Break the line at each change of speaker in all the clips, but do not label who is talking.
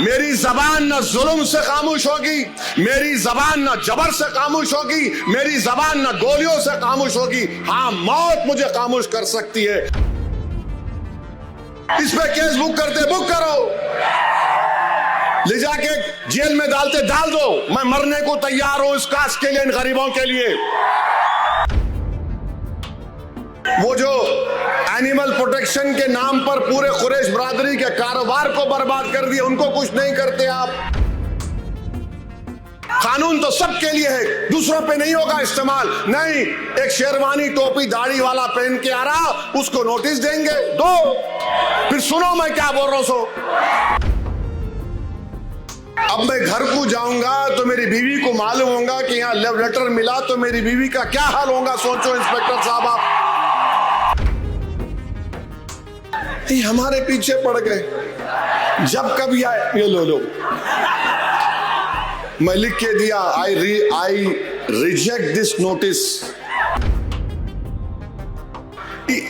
मेरी जबान न जुल्म से खामोश होगी, मेरी जबान न जबर से खामोश होगी, मेरी जबान न गोलियों से खामोश होगी। हाँ, मौत मुझे खामोश कर सकती है। इस पे केस बुक करते बुक करो, ले जाके जेल में डालते डाल दो। मैं मरने को तैयार हूं इस कास्ट के लिए, इन गरीबों के लिए। वो जो एनिमल प्रोटेक्शन के नाम पर पूरे कुरैश बरादरी के कारोबार को बर्बाद कर दिया, उनको कुछ नहीं करते आप। कानून तो सबके लिए है, दूसरों पे नहीं होगा इस्तेमाल। नहीं, एक शेरवानी टोपी दाढ़ी वाला पहन के आ रहा, उसको नोटिस देंगे, दो। फिर सुनो मैं क्या बोल रहा हूं। अब मैं घर को जाऊंगा तो मेरी बीवी को मालूम होगा कि यहाँ लव लेटर मिला, तो मेरी बीवी का क्या हाल होगा। सोचो इंस्पेक्टर साहब आप। हमारे पीछे पड़ गए। जब कभी आए ये लो मैं लिख के दिया, आई रिजेक्ट दिस नोटिस।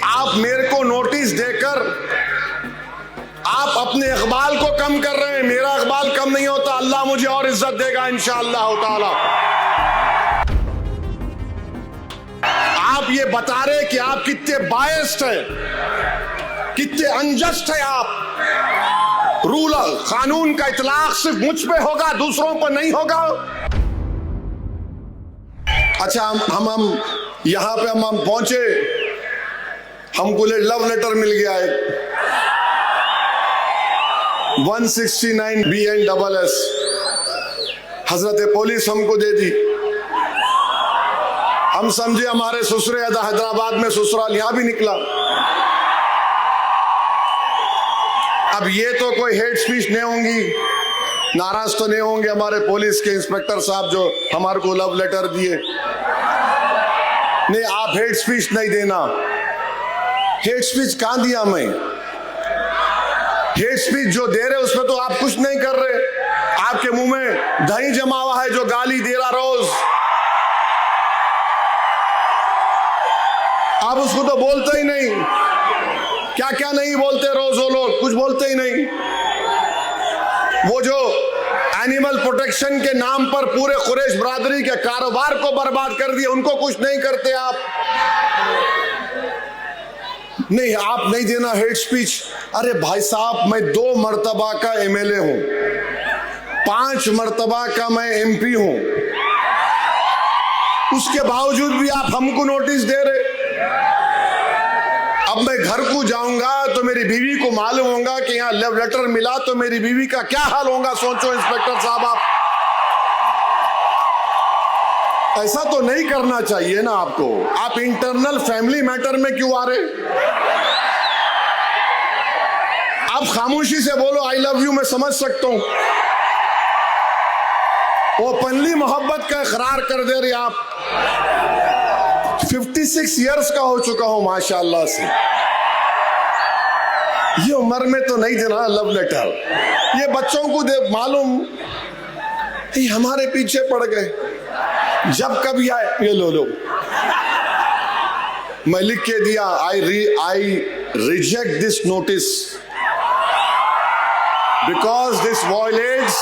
आप मेरे को नोटिस देकर आप अपने इकबाल को कम कर रहे हैं। मेरा इकबाल कम नहीं होता, अल्लाह मुझे और इज्जत देगा इंशाअल्लाह ताला। आप ये बता रहे कि आप कितने बायस्ड हैं, कितने अनजस्ट है आप। रूल कानून का इतलाक सिर्फ मुझ पे होगा, दूसरों पर नहीं होगा। अच्छा, हम यहां पे हम पहुंचे, हमको लव लेटर मिल गया है 169 BNSS। हजरत पुलिस हमको दे दी। हम समझे हमारे ससुरे हैदराबाद में ससुराल यहां भी निकला। अब ये तो कोई हेट स्पीच नहीं होंगी, नाराज तो नहीं होंगे हमारे पुलिस के इंस्पेक्टर साहब जो हमारे को लव लेटर दिए। नहीं, आप हेट स्पीच नहीं देना। हेट स्पीच कहां दिया मैं? हेट स्पीच जो दे रहे उसमें तो आप कुछ नहीं कर रहे। आपके मुंह में दही जमा हुआ है जो गाली दे रहा रोज, आप उसको तो बोलते ही नहीं। क्या क्या नहीं बोलते रोज वो लोग, कुछ बोलते ही नहीं। वो जो एनिमल प्रोटेक्शन के नाम पर पूरे कुरैश बरादरी के कारोबार को बर्बाद कर दिया, उनको कुछ नहीं करते आप। नहीं, आप नहीं देना हेट स्पीच। अरे भाई साहब, मैं 2 मर्तबा का MLA हूं, 5 मर्तबा का मैं MP हूं, उसके बावजूद भी आप हमको नोटिस दे रहे। अब मैं घर को जाऊंगा तो मेरी बीवी को मालूम होगा कि यहाँ लव लेटर मिला, तो मेरी बीवी का क्या हाल होगा। सोचो इंस्पेक्टर साहब आप। ऐसा तो नहीं करना चाहिए ना आपको। आप इंटरनल फैमिली मैटर में क्यों आ रहे? आप खामोशी से बोलो आई लव यू, मैं समझ सकता हूं। ओपनली मोहब्बत का इकरार कर दे रहे आप। 56 इयर्स का हो चुका हूं माशाअल्लाह से। ये उम्र में तो नहीं देना लव लेटर। ये बच्चों को दे मालूम, हमारे पीछे पड़ गए। जब कभी आए ये लो मैं लिख के दिया, I reject this notice because this violets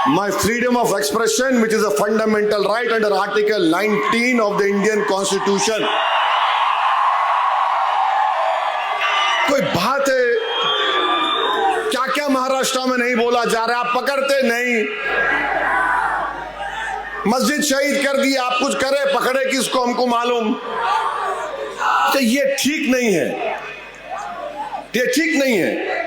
my freedom of expression, which is a fundamental right under Article 19 of the Indian Constitution. कोई बात है? क्या क्या महाराष्ट्र में नहीं बोला जा रहा? आप पकड़ते नहीं। मस्जिद शहीद कर दी, आप कुछ करे, पकड़े किसको हमको मालूम। तो ये ठीक नहीं है, ये ठीक नहीं है।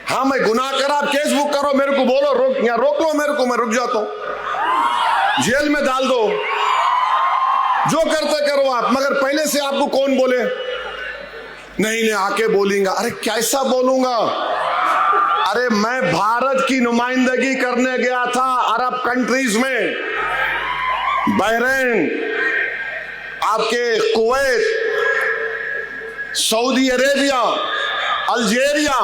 हाँ, मैं गुनाह करा, आप केस बुक करो, मेरे को बोलो, रोक या रोक लो मेरे को, मैं रुक जाता हूं। जेल में डाल दो, जो करते करो आप, मगर पहले से आपको कौन बोले? नहीं आके बोलेंगा। अरे कैसा बोलूंगा? अरे मैं भारत की नुमाइंदगी करने गया था अरब कंट्रीज में, बहरीन, आपके कुवैत, सऊदी अरेबिया, अल्जीरिया।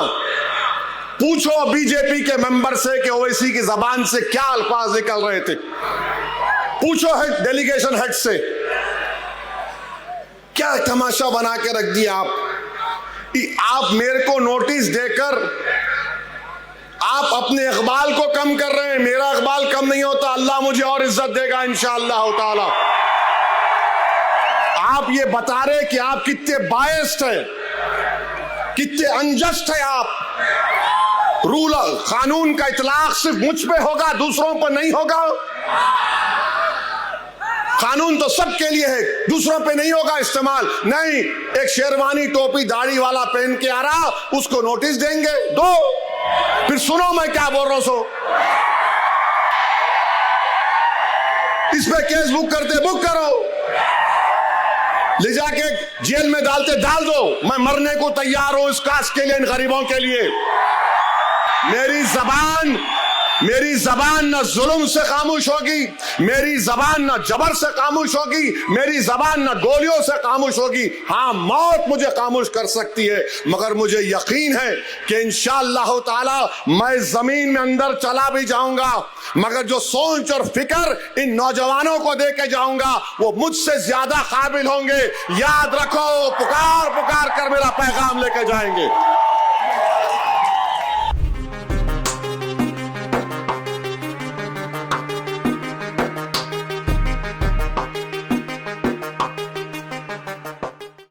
पूछो बीजेपी के मेंबर से कि ओवैसी की जबान से क्या अल्फाज निकल रहे थे। पूछो हेड डेलीगेशन हेड से, क्या तमाशा बना के रख दिया आप। मेरे को नोटिस देकर आप अपने इकबाल को कम कर रहे हैं, मेरा इकबाल कम नहीं होता, अल्लाह मुझे और इज्जत देगा इंशाअल्लाह ताला। आप ये बता रहे कि आप कितने बायस्ड हैं, कितने अनजस्ट है आप। रूल कानून का इतलाक सिर्फ मुझ पे होगा, दूसरों पर नहीं होगा। कानून तो सबके लिए है, दूसरों पे नहीं होगा इस्तेमाल। नहीं, एक शेरवानी टोपी दाढ़ी वाला पहन के आ रहा, उसको नोटिस देंगे, दो। फिर सुनो मैं क्या बोल रहा हूं। इस पे केस बुक करते, बुक करो, ले जाके जेल में डालते, डाल दो। मैं मरने को तैयार हूं इस कास्ट के लिए, इन गरीबों के लिए। मेरी जबान न जुल्म से खामोश होगी, मेरी जबान न जबर से खामोश होगी, मेरी जबान न गोलियों से खामोश होगी। हाँ, मौत मुझे खामोश कर सकती है, मगर मुझे यकीन है कि इंशाअल्लाह ताला मैं जमीन में अंदर चला भी जाऊंगा, मगर जो सोच और फिक्र इन नौजवानों को दे के जाऊंगा वो मुझसे ज्यादा काबिल होंगे। याद रखो, पुकार पुकार कर मेरा पैगाम लेके जाएंगे।